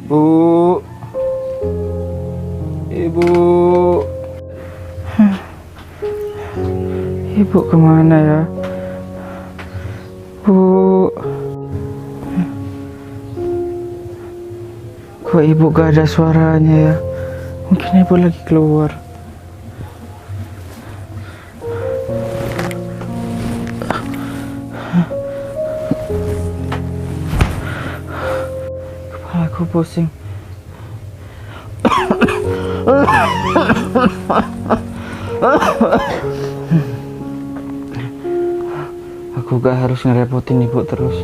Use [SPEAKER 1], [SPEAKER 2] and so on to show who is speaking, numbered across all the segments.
[SPEAKER 1] Bu, Ibu. Ibu kemana ya? Bu, kok ibu gak ada suaranya ya? Mungkin ibu lagi keluar. Kepala aku pusing. Aku gak harus ngerepotin ibu terus.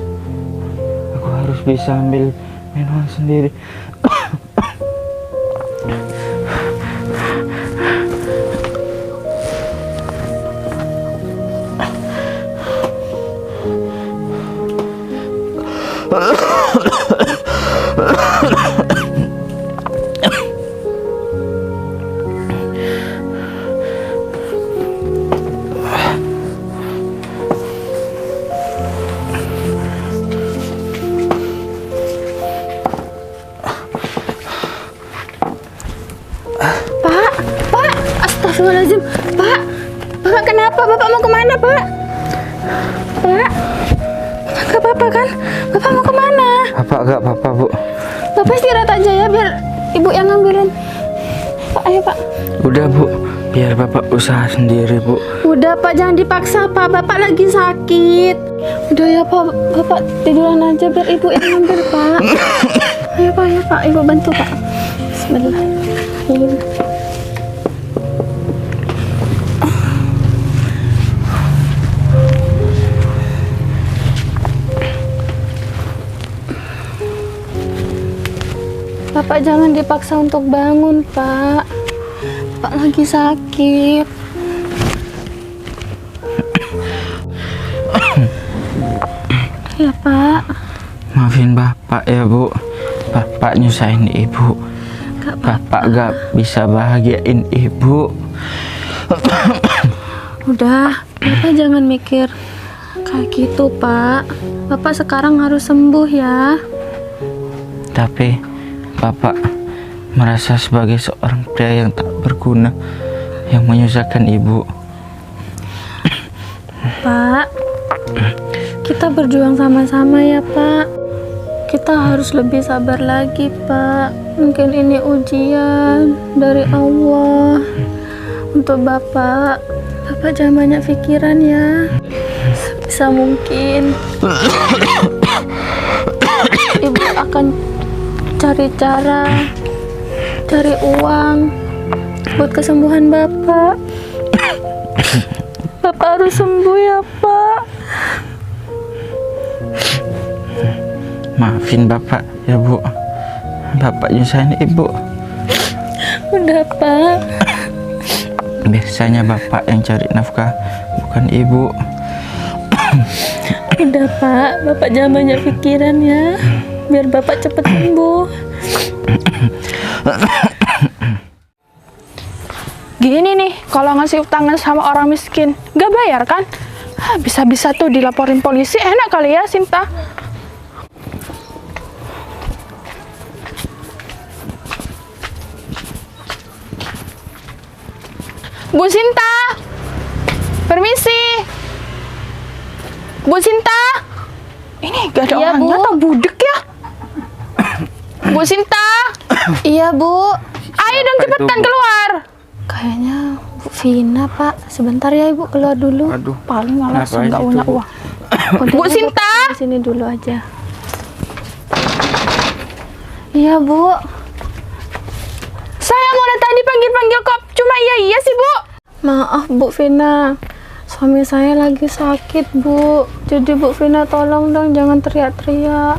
[SPEAKER 1] Aku harus bisa ambil minuman sendiri.
[SPEAKER 2] Pak, astagfirullahaladzim. Pak, kenapa? Bapak mau kemana, Pak? Pak, gak apa-apa kan? Bapak mau kemana?
[SPEAKER 1] Bapak gak apa-apa, Bu.
[SPEAKER 2] Bapak istirahat aja ya, biar ibu yang ngambilin. Pak, ayo Pak.
[SPEAKER 1] Udah, Bu. Biar Bapak usaha sendiri, Bu.
[SPEAKER 2] Udah Pak, jangan dipaksa Pak. Bapak lagi sakit. Udah ya Pak, Bapak tiduran aja biar ibu yang ngambil, Pak. Ayo Pak, ibu bantu Pak. Bismillah. Bapak jangan dipaksa untuk bangun, Pak. Bapak lagi sakit. Ya, Pak.
[SPEAKER 1] Maafin Bapak ya, Bu. Bapak nyusahin Ibu. Bapak gak bisa bahagiain Ibu.
[SPEAKER 2] Udah, Bapak jangan mikir kayak gitu, Pak. Bapak sekarang harus sembuh ya.
[SPEAKER 1] Tapi Bapak merasa sebagai seorang pria yang tak berguna, yang menyusahkan Ibu.
[SPEAKER 2] Pak, kita berjuang sama-sama ya, Pak. Kita harus lebih sabar lagi, Pak. Mungkin ini ujian dari Allah untuk Bapak. Bapak jangan banyak pikiran ya. Sebisa mungkin Ibu akan cari cara, cari uang buat kesembuhan Bapak. Bapak harus sembuh ya, Pak.
[SPEAKER 1] Maafin Bapak ya, Bu. Bapak nyusahin Ibu.
[SPEAKER 2] Udah, Pak.
[SPEAKER 1] Biasanya Bapak yang cari nafkah, bukan Ibu.
[SPEAKER 2] Udah, Pak. Bapak jangan banyak pikiran ya. Biar Bapak cepat sembuh.
[SPEAKER 3] Gini nih, kalau ngasih utangan sama orang miskin, gak bayar kan? Bisa-bisa tuh dilaporin polisi, enak kali ya, Sinta? Bu Sinta, permisi. Bu Sinta, ini gak ada
[SPEAKER 2] Iya,
[SPEAKER 3] orangnya
[SPEAKER 2] Bu.
[SPEAKER 3] atau budek ya? Bu Sinta,
[SPEAKER 2] Iya, Bu.
[SPEAKER 3] ayo dong cepetan keluar.
[SPEAKER 2] Kayaknya Bu Vina, Pak. Sebentar ya, Ibu keluar dulu.
[SPEAKER 1] Aduh,
[SPEAKER 3] Paling malas
[SPEAKER 1] ngapain
[SPEAKER 3] nggak
[SPEAKER 1] itu,
[SPEAKER 3] punya
[SPEAKER 1] Bu?
[SPEAKER 3] uang.
[SPEAKER 2] Udah,
[SPEAKER 3] Bu
[SPEAKER 2] ya,
[SPEAKER 3] Sinta.
[SPEAKER 2] di sini dulu aja. Iya, Bu.
[SPEAKER 3] Saya mau tadi panggil-panggil kok cuma iya sih, Bu.
[SPEAKER 2] Maaf, Bu Vina. Suami saya lagi sakit, Bu. Jadi Bu Vina tolong dong jangan teriak-teriak.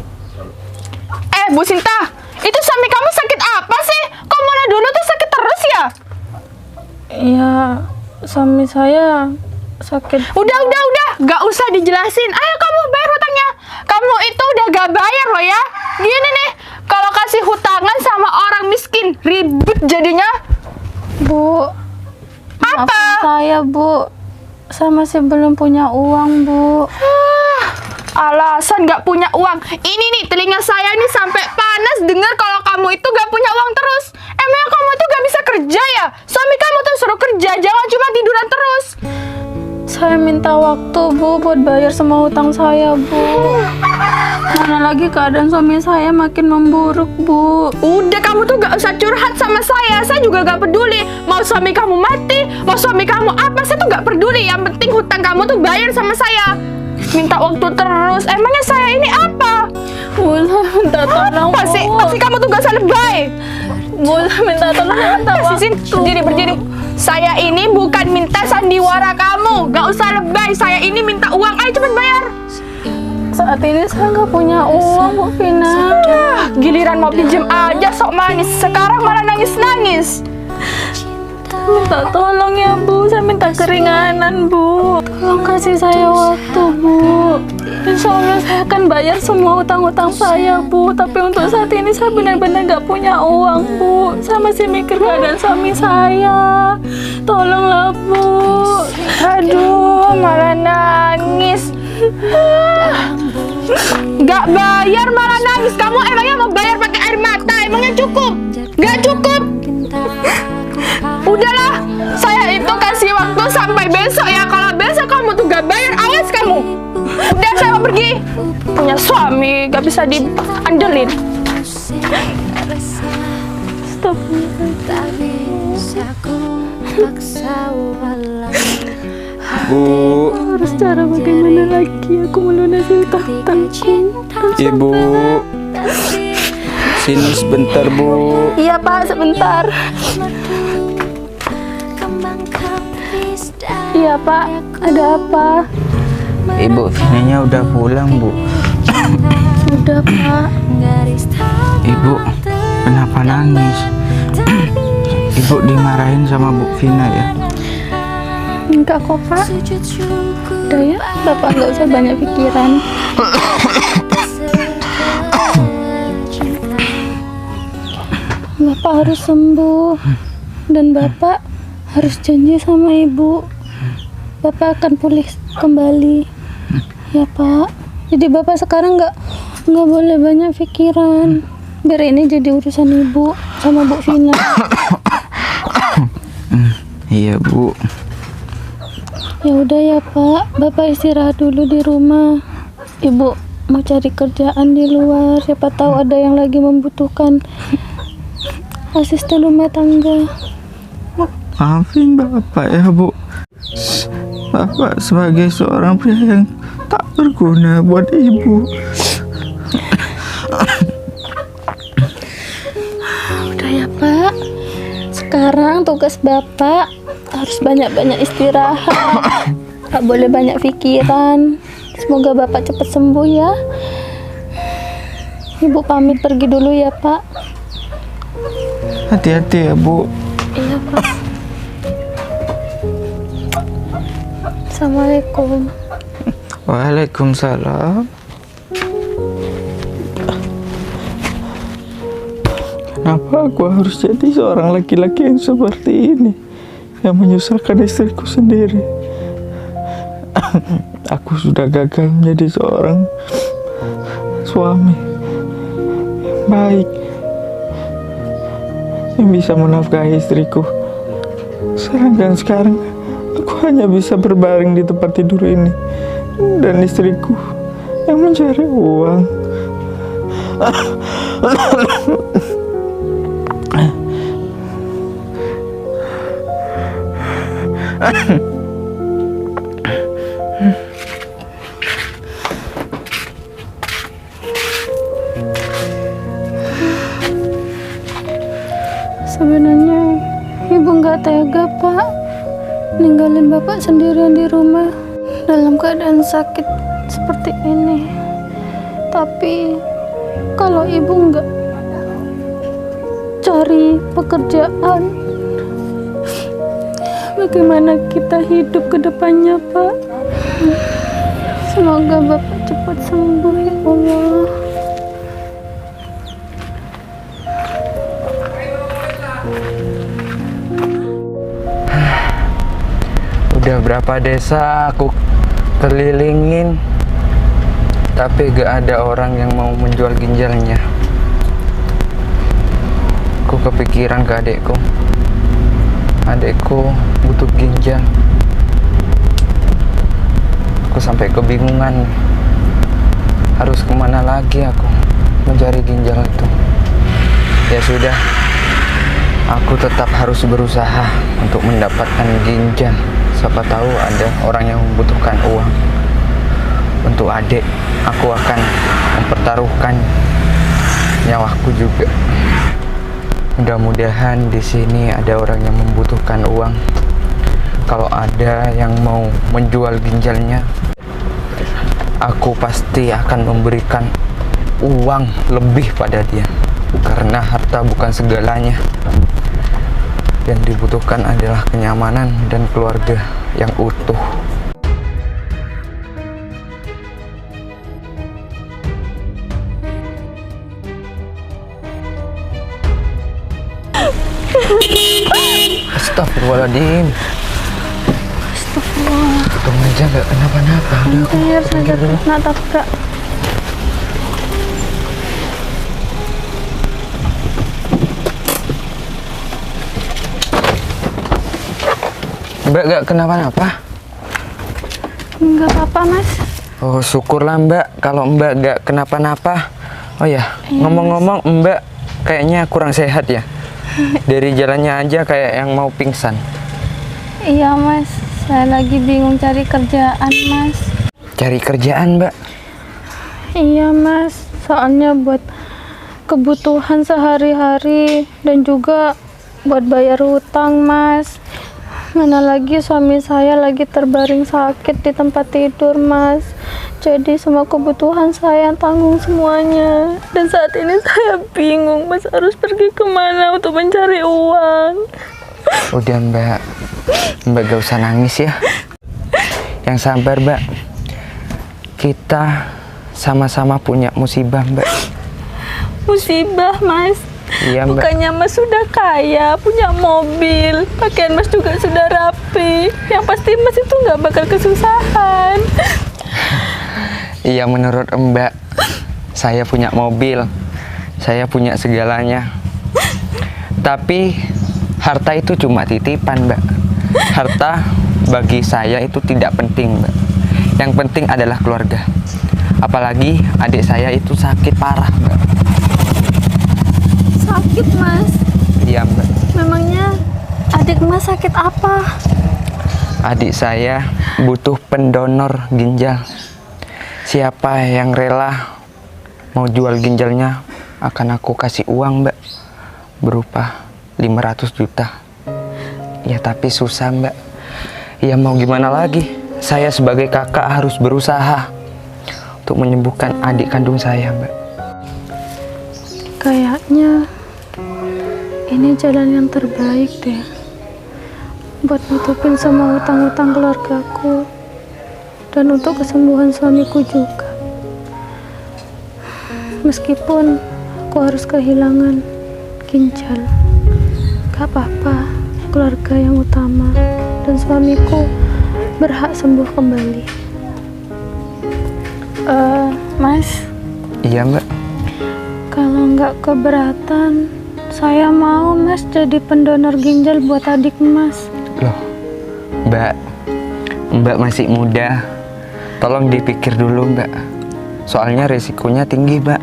[SPEAKER 3] Bu Sinta, itu suami kamu sakit apa sih? Kok mulai dulu tuh sakit terus ya?
[SPEAKER 2] Iya, suami saya sakit.
[SPEAKER 3] Udah, gak usah dijelasin. Ayo kamu bayar hutangnya. Kamu itu udah gak bayar loh ya. Gini nih, kalau kasih hutangan sama orang miskin, ribet jadinya.
[SPEAKER 2] Bu,
[SPEAKER 3] Apa?
[SPEAKER 2] maafin saya, Bu. Saya masih belum punya uang, Bu.
[SPEAKER 3] alasan gak punya uang. Ini nih, telinga saya nih sampai panas dengar kalau kamu itu gak punya uang terus. Emangnya kamu tuh gak bisa kerja ya? Suami kamu tuh suruh kerja, jangan cuma tiduran terus.
[SPEAKER 2] Saya minta waktu, Bu, buat bayar semua hutang saya, Bu. Mana lagi keadaan suami saya makin memburuk, Bu.
[SPEAKER 3] Udah, kamu tuh gak usah curhat sama saya juga gak peduli. Mau suami kamu mati, mau suami kamu apa, saya tuh gak peduli. Yang penting hutang kamu tuh bayar sama saya. Minta waktu terus, emangnya saya ini apa?
[SPEAKER 2] Bu, saya minta tolong,
[SPEAKER 3] Apa sih?
[SPEAKER 2] Bu.
[SPEAKER 3] Pasti kamu tuh gak usah lebay.
[SPEAKER 2] Bu, saya minta tolong, saya minta
[SPEAKER 3] Sisin, berdiri. Saya ini bukan minta sandiwara kamu. Gak usah lebay, saya ini minta uang. Ayo cepet bayar.
[SPEAKER 2] Saat ini saya nggak punya uang, Bu Vina.
[SPEAKER 3] Giliran mau pinjem aja sok manis, sekarang malah nangis-nangis.
[SPEAKER 2] Minta tolong ya, Bu. Saya minta keringanan, Bu. Tolong kasih saya waktu, Bu. Insya Allah saya akan bayar semua utang-utang saya, Bu. Tapi untuk saat ini saya benar-benar nggak punya uang, Bu. Saya masih mikir keadaan suami saya. Tolonglah, Bu.
[SPEAKER 3] Aduh, malah nangis. Gak bayar malah nangis. Kamu emangnya mau bayar pakai air mata? Emangnya cukup? Gak cukup. Udahlah, saya itu kasih waktu sampai besok ya. Kalau besok kamu tuh gak bayar, awas kamu. Udah, saya mau pergi. Punya suami gak bisa diandelin.
[SPEAKER 2] Stop.
[SPEAKER 1] Bu,
[SPEAKER 2] Harus cara bagaimana lagi aku melunasi utang-utangku.
[SPEAKER 1] Ibu, sini sebentar, Bu.
[SPEAKER 2] Iya, Pak, sebentar. Iya, Pak, ada apa?
[SPEAKER 1] Ibu Vinanya udah pulang, Bu.
[SPEAKER 2] Sudah, Pak.
[SPEAKER 1] Ibu, kenapa nangis? Ibu dimarahin sama Bu Vina ya?
[SPEAKER 2] Enggak kok, Pak. Udah ya, Bapak nggak usah banyak pikiran. Bapak harus sembuh. Dan Bapak harus janji sama Ibu. Bapak akan pulih kembali. Ya, Pak. Jadi Bapak sekarang nggak boleh banyak pikiran. Biar ini jadi urusan Ibu sama Bu Vina.
[SPEAKER 1] Iya, Bu.
[SPEAKER 2] Ya udah ya, Pak. Bapak istirahat dulu di rumah. Ibu mau cari kerjaan di luar. Siapa tahu ada yang lagi membutuhkan asisten rumah tangga.
[SPEAKER 1] Maafin Bapak ya, Bu. Bapak sebagai seorang pria yang tak berguna buat Ibu.
[SPEAKER 2] Udah ya, Pak. Sekarang tugas Bapak harus banyak-banyak istirahat. Tak boleh banyak pikiran. Semoga Bapak cepat sembuh ya. Ibu pamit pergi dulu ya, Pak.
[SPEAKER 1] Hati-hati ya, Bu.
[SPEAKER 2] Iya, Pak. Assalamualaikum.
[SPEAKER 1] Waalaikumsalam. Kenapa aku harus jadi seorang laki-laki yang seperti ini, yang menyusahkan istriku sendiri? Aku sudah gagal menjadi seorang suami yang baik, yang bisa menafkahi istriku. Sedangkan sekarang aku hanya bisa berbaring di tempat tidur ini, dan istriku yang mencari uang.
[SPEAKER 2] Sebenarnya Ibu nggak tega, Pak, ninggalin Bapak sendirian di rumah dalam keadaan sakit seperti ini. Tapi kalau Ibu nggak cari pekerjaan, bagaimana kita hidup ke depannya, Pak? Semoga Bapak cepat sembuh ya Allah.
[SPEAKER 1] Udah berapa desa aku kelilingin, tapi gak ada orang yang mau menjual ginjalnya. Aku kepikiran ke adekku. Adekku butuh ginjal. Aku sampai kebingungan. Harus kemana lagi aku mencari ginjal itu? Ya sudah, aku tetap harus berusaha untuk mendapatkan ginjal. Siapa tahu ada orang yang membutuhkan uang. Untuk adik, aku akan mempertaruhkan nyawaku juga. Mudah-mudahan di sini ada orang yang membutuhkan uang. Kalau ada yang mau menjual ginjalnya, aku pasti akan memberikan uang lebih pada dia. Karena harta bukan segalanya. Yang dibutuhkan adalah kenyamanan dan keluarga yang utuh. Astagfirullahaladzim.
[SPEAKER 2] Astagfirullah.
[SPEAKER 1] Untung aja gak kenapa-napa. Udah aku
[SPEAKER 2] Anjir, saya
[SPEAKER 1] pinggir dulu.
[SPEAKER 2] kena tabrak.
[SPEAKER 1] Mbak gak kenapa-napa?
[SPEAKER 2] Enggak apa-apa, Mas.
[SPEAKER 1] Oh syukurlah Mbak kalau Mbak gak kenapa-napa. Oh ya,
[SPEAKER 2] Iya,
[SPEAKER 1] ngomong-ngomong Mbak kayaknya kurang sehat ya. Dari jalannya aja kayak yang mau pingsan.
[SPEAKER 2] Iya, Mas. Saya lagi bingung cari kerjaan, Mas.
[SPEAKER 1] Cari kerjaan Mbak?
[SPEAKER 2] Iya, Mas. Soalnya buat kebutuhan sehari-hari dan juga buat bayar hutang, Mas. Mana lagi suami saya lagi terbaring sakit di tempat tidur, Mas. Jadi semua kebutuhan saya tanggung semuanya. Dan saat ini saya bingung, Mas, harus pergi kemana untuk mencari uang.
[SPEAKER 1] Udah Mbak, Mbak gak usah nangis ya. Yang sabar Mbak. Kita sama-sama punya musibah Mbak.
[SPEAKER 2] Musibah, Mas.
[SPEAKER 1] Iya Mbak.
[SPEAKER 2] Bukannya Mas sudah kaya, punya mobil, pakaian Mas juga sudah rapi. Yang pasti Mas itu nggak bakal kesusahan.
[SPEAKER 1] Iya menurut Mbak, saya punya mobil, saya punya segalanya. Tapi harta itu cuma titipan Mbak. Harta bagi saya itu tidak penting Mbak. Yang penting adalah keluarga. Apalagi adik saya itu sakit parah Mbak.
[SPEAKER 2] Sakit, Mas.
[SPEAKER 1] Iya Mbak.
[SPEAKER 2] Memangnya adik Mas sakit apa?
[SPEAKER 1] Adik saya butuh pendonor ginjal. Siapa yang rela mau jual ginjalnya akan aku kasih uang Mbak, berupa 500 juta. Ya tapi susah Mbak. Ya mau gimana lagi, saya sebagai kakak harus berusaha untuk menyembuhkan adik kandung saya Mbak.
[SPEAKER 2] Kayaknya ini jalan yang terbaik deh buat nutupin semua utang-utang keluargaku dan untuk kesembuhan suamiku juga. Meskipun aku harus kehilangan ginjal, gak apa-apa, keluarga yang utama dan suamiku berhak sembuh kembali. Mas,
[SPEAKER 1] Iya Mbak.
[SPEAKER 2] kalau nggak keberatan, saya mau Mas jadi pendonor ginjal buat adik Mas.
[SPEAKER 1] Loh Mbak, Mbak masih muda, tolong dipikir dulu Mbak. Soalnya resikonya tinggi Mbak.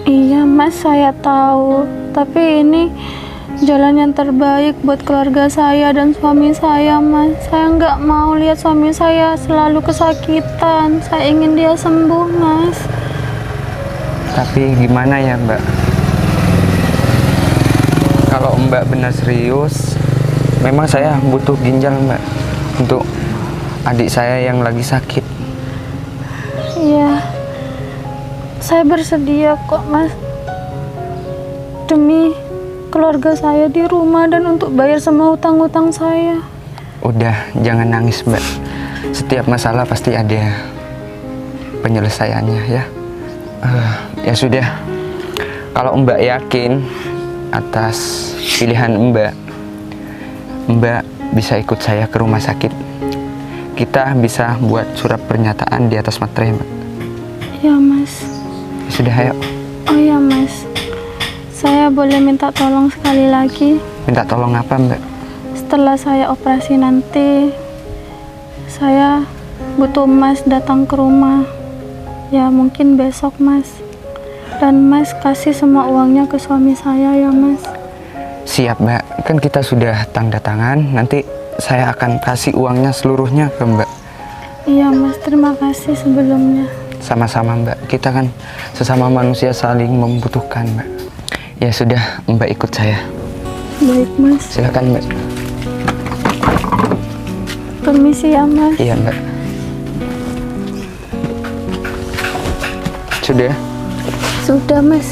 [SPEAKER 2] Iya Mas, saya tahu. Tapi ini jalan yang terbaik buat keluarga saya dan suami saya, Mas. Saya nggak mau lihat suami saya selalu kesakitan. Saya ingin dia sembuh, Mas.
[SPEAKER 1] Tapi gimana ya Mbak? Kalau Mbak benar serius, memang saya butuh ginjal Mbak untuk adik saya yang lagi sakit.
[SPEAKER 2] Iya, saya bersedia kok, Mas. Demi keluarga saya di rumah dan untuk bayar semua utang-utang saya.
[SPEAKER 1] Udah, jangan nangis Mbak. Setiap masalah pasti ada penyelesaiannya ya. Ya sudah, kalau Mbak yakin atas pilihan Mbak, Mbak bisa ikut saya ke rumah sakit. Kita bisa buat surat pernyataan di atas materai Mbak.
[SPEAKER 2] Ya Mas.
[SPEAKER 1] Sudah, ayo.
[SPEAKER 2] Oh ya Mas, saya boleh minta tolong sekali lagi?
[SPEAKER 1] Minta tolong apa, Mbak?
[SPEAKER 2] Setelah saya operasi nanti, saya butuh Mas datang ke rumah. Ya mungkin besok Mas. Dan Mas kasih semua uangnya ke suami saya ya Mas.
[SPEAKER 1] Siap, Mbak. Kan kita sudah tanda tangan. Nanti saya akan kasih uangnya seluruhnya ke Mbak.
[SPEAKER 2] Iya Mas, terima kasih sebelumnya.
[SPEAKER 1] Sama-sama, Mbak. Kita kan sesama manusia saling membutuhkan, Mbak. Ya sudah, Mbak ikut saya.
[SPEAKER 2] Baik Mas.
[SPEAKER 1] Silakan, Mbak.
[SPEAKER 2] Permisi ya Mas.
[SPEAKER 1] Iya, Mbak. Sudah.
[SPEAKER 2] Sudah Mas.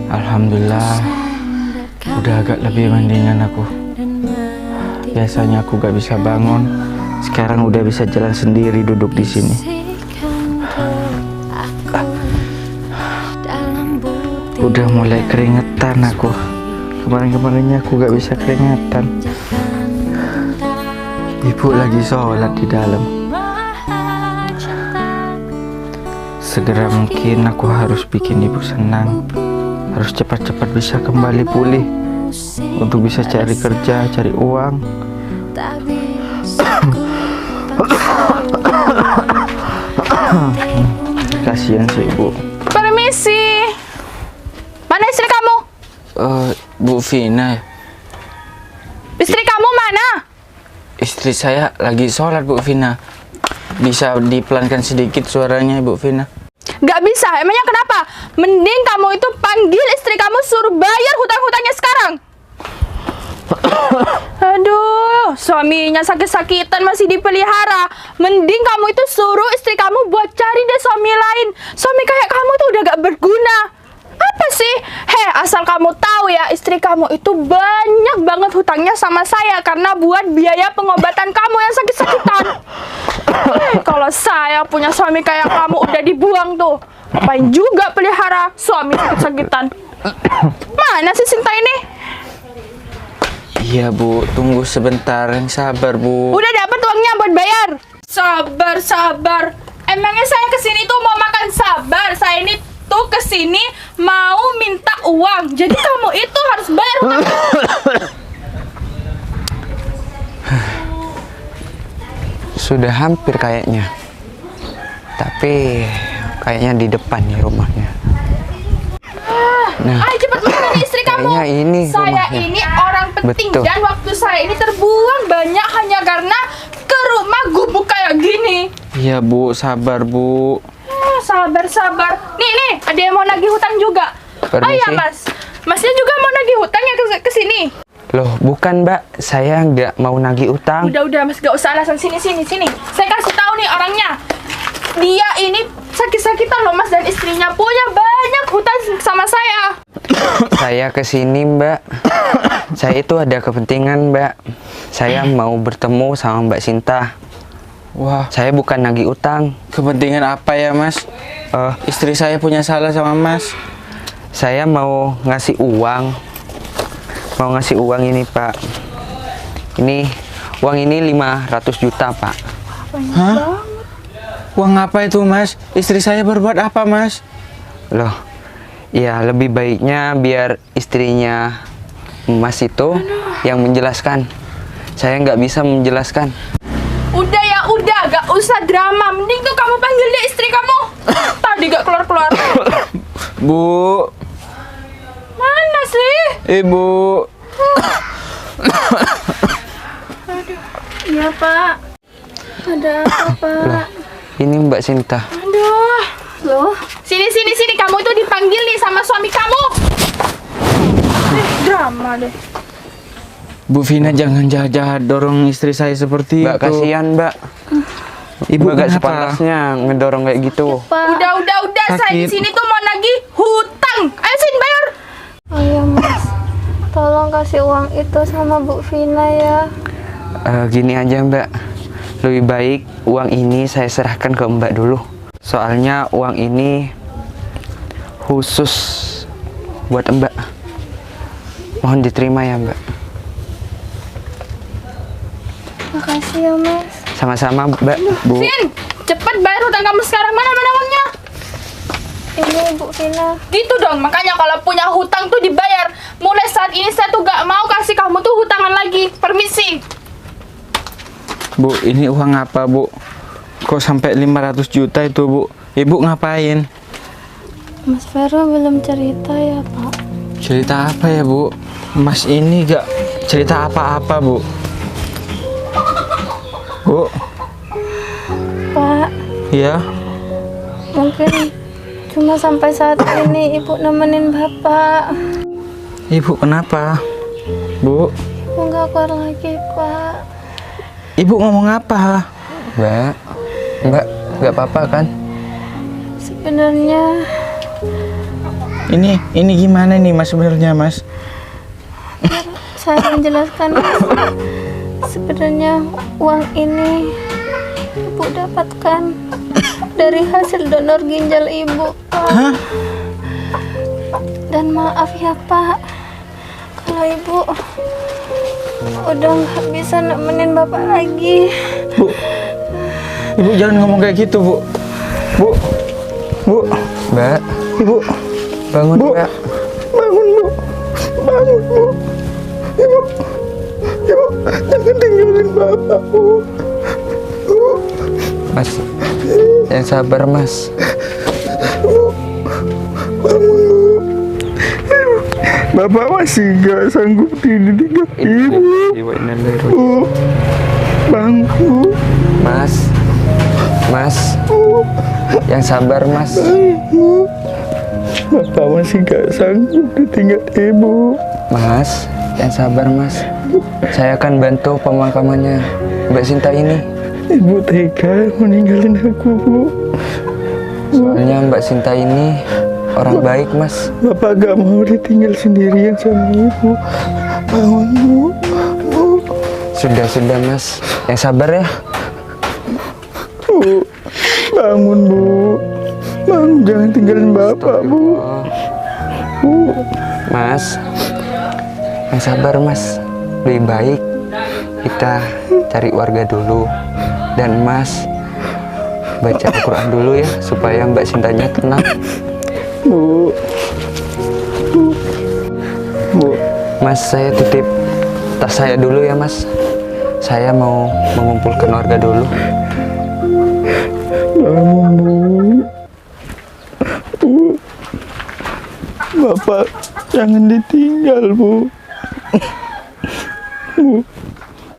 [SPEAKER 4] Alhamdulillah, udah agak lebih mendingan aku. Biasanya aku gak bisa bangun, sekarang udah bisa jalan sendiri duduk di sini. Udah mulai keringetan aku. Kemarin-kemarinnya aku gak bisa keringetan. Ibu lagi sholat di dalam. Segera mungkin aku harus bikin ibu senang. Harus cepat-cepat bisa kembali pulih untuk bisa cari kerja, cari uang. Kasihan sih ibu.
[SPEAKER 3] Permisi. Mana istri kamu?
[SPEAKER 4] Bu Vina,
[SPEAKER 3] Istri kamu mana?
[SPEAKER 4] istri saya lagi sholat Bu Vina. Bisa dipelankan sedikit suaranya Bu Vina?
[SPEAKER 3] Gak bisa, emangnya kenapa? Mending kamu itu panggil istri kamu, suruh bayar hutang-hutangnya sekarang. Aduh, suaminya sakit-sakitan masih dipelihara. Mending kamu itu suruh istri kamu buat cari deh suami lain. Suami kayak kamu tuh udah gak berguna. Apa sih? Asal kamu tahu ya, istri kamu itu banyak banget hutangnya sama saya karena buat biaya pengobatan kamu yang sakit-sakitan. Kalau saya punya suami kayak kamu udah dibuang tuh. Ngapain juga pelihara suami sakit-sakitan? Mana sih Sinta ini?
[SPEAKER 4] Iya Bu, tunggu sebentar, yang sabar Bu.
[SPEAKER 3] Udah dapat uangnya buat bayar. Sabar. Emangnya saya kesini tuh mau makan sabar? Saya ini tuh kesini mau minta uang. Jadi kamu itu harus bayar hutang.
[SPEAKER 1] Sudah hampir kayaknya. Tapi kayaknya di depan nih rumahnya. Nah,
[SPEAKER 3] Ayo cepat mana nih istri kamu?
[SPEAKER 1] kayaknya ini
[SPEAKER 3] Saya
[SPEAKER 1] rumahnya.
[SPEAKER 3] ini orang penting.
[SPEAKER 1] Betul.
[SPEAKER 3] Dan waktu saya ini terbuang banyak hanya karena ke rumah gubuk kayak gini.
[SPEAKER 4] Iya Bu, sabar Bu.
[SPEAKER 3] Sabar. Nih, ada yang mau nagih hutang juga.
[SPEAKER 1] Permisi.
[SPEAKER 3] Ayo Mas. Masnya juga mau nagih hutang ya ke sini.
[SPEAKER 1] Loh, bukan Mbak. Saya nggak mau nagih utang.
[SPEAKER 3] Udah Mas, gak usah alasan. Sini. Saya kasih tahu nih orangnya. Dia ini sakit-sakitan loh Mas, dan istrinya punya banyak hutang sama saya.
[SPEAKER 1] Saya kesini Mbak. Saya itu ada kepentingan Mbak. Saya mau bertemu sama Mbak Sinta.
[SPEAKER 4] Wah,
[SPEAKER 1] Saya bukan nagih utang.
[SPEAKER 4] kepentingan apa ya Mas? Istri saya punya salah sama Mas.
[SPEAKER 1] Saya mau ngasih uang. Mau ngasih uang ini Pak. Uang ini 500 juta Pak.
[SPEAKER 4] Hah? Uang apa itu Mas? Istri saya berbuat apa Mas?
[SPEAKER 1] Loh, ya lebih baiknya biar istrinya Mas itu yang menjelaskan. Saya nggak bisa menjelaskan.
[SPEAKER 3] Udah, gak usah drama. Mending tuh kamu panggil deh istri kamu. Tadi gak keluar-keluar.
[SPEAKER 4] Bu,
[SPEAKER 3] Mana sih?
[SPEAKER 4] Ibu.
[SPEAKER 2] Iya Pak. Ada apa Pak?
[SPEAKER 1] Ini Mbak Sinta.
[SPEAKER 3] Aduh.
[SPEAKER 2] Loh,
[SPEAKER 3] Sini. Kamu itu dipanggil nih sama suami kamu. Drama deh.
[SPEAKER 4] Bu Vina jangan jahat-jahat dorong istri saya seperti
[SPEAKER 1] Mbak
[SPEAKER 4] itu.
[SPEAKER 1] kasihan Mbak.
[SPEAKER 4] Ibu
[SPEAKER 1] Mbak gak
[SPEAKER 4] kenapa?
[SPEAKER 1] sepantasnya ngedorong kayak gitu.
[SPEAKER 2] Pak.
[SPEAKER 3] Udah. Saya di
[SPEAKER 4] Sakit.
[SPEAKER 3] sini tuh mau nagih hutang. Ayo sini bayar.
[SPEAKER 2] Oh ya tolong kasih uang itu sama Bu Vina ya.
[SPEAKER 1] Gini aja Mbak, lebih baik uang ini saya serahkan ke Mbak dulu. Soalnya uang ini khusus buat Mbak. Mohon diterima ya Mbak.
[SPEAKER 2] Makasih ya Mas.
[SPEAKER 1] Sama-sama Mbak. Bu.
[SPEAKER 3] Vin, cepet bayar hutang kamu sekarang. Mana uangnya?
[SPEAKER 2] Ini Bu Vina.
[SPEAKER 3] Gitu dong, makanya kalau punya hutang tuh dibayar. Mulai saat ini saya tuh gak mau kasih kamu tuh hutangan lagi. Permisi.
[SPEAKER 4] Bu, ini uang apa Bu? Kok sampai 500 juta itu Bu? Ibu ngapain?
[SPEAKER 2] Mas Vero belum cerita ya Pak.
[SPEAKER 4] Cerita apa ya Bu? Mas ini gak cerita apa-apa Bu. Bu,
[SPEAKER 2] Pak,
[SPEAKER 4] ya?
[SPEAKER 2] mungkin cuma sampai saat ini Ibu nemenin Bapak.
[SPEAKER 4] Ibu kenapa? Bu,
[SPEAKER 2] Ibu nggak keluar lagi Pak.
[SPEAKER 4] Ibu ngomong apa?
[SPEAKER 1] Mbak, Mbak nggak apa-apa kan?
[SPEAKER 2] Sebenarnya
[SPEAKER 4] Ini gimana nih Mas sebenarnya Mas?
[SPEAKER 2] saya menjelaskan Mas. Sebenarnya uang ini Ibu dapatkan dari hasil donor ginjal Ibu Pak.
[SPEAKER 4] Hah?
[SPEAKER 2] Dan maaf ya Pak, kalau Ibu udah nggak bisa nemenin Bapak lagi.
[SPEAKER 4] Bu, Ibu jangan ngomong kayak gitu Bu. Bu, Bu,
[SPEAKER 1] Mbak,
[SPEAKER 4] Ibu,
[SPEAKER 1] bangun
[SPEAKER 4] Bu.
[SPEAKER 1] Mbak.
[SPEAKER 4] bangun Bu, bangun Bu. Ibu, Ibu, jangan tinggalin Bapak Bu. Bu,
[SPEAKER 1] Mas, yang sabar Mas.
[SPEAKER 4] bangun Bu. Bapak masih gak sanggup ditinggal Ibu. Bu, bangun Bu.
[SPEAKER 1] Mas, Mas, yang sabar Mas.
[SPEAKER 4] Bu, Bapak masih gak sanggup ditinggal Ibu.
[SPEAKER 1] Mas, yang sabar Mas. Saya akan bantu pemakamannya Mbak Sinta ini.
[SPEAKER 4] Ibu tega meninggalin aku Bu.
[SPEAKER 1] Soalnya Mbak Sinta ini orang baik Mas.
[SPEAKER 4] Bapak gak mau ditinggal sendirian sama Ibu. Bangun Bu. Bu,
[SPEAKER 1] Sudah Mas, yang sabar ya.
[SPEAKER 4] Bu, bangun Bu. Bangun, jangan tinggalin Bapak Bu. Bu,
[SPEAKER 1] Mas, yang sabar Mas. Lebih baik kita cari warga dulu. Dan Mas baca Al-Quran dulu ya, supaya Mbak Sintanya tenang.
[SPEAKER 4] Bu, Bu, Bu.
[SPEAKER 1] Mas, saya titip tas saya dulu ya Mas. Saya mau mengumpulkan warga dulu.
[SPEAKER 4] Bangun Bu. Bu, Bapak jangan ditinggal Bu. Bu.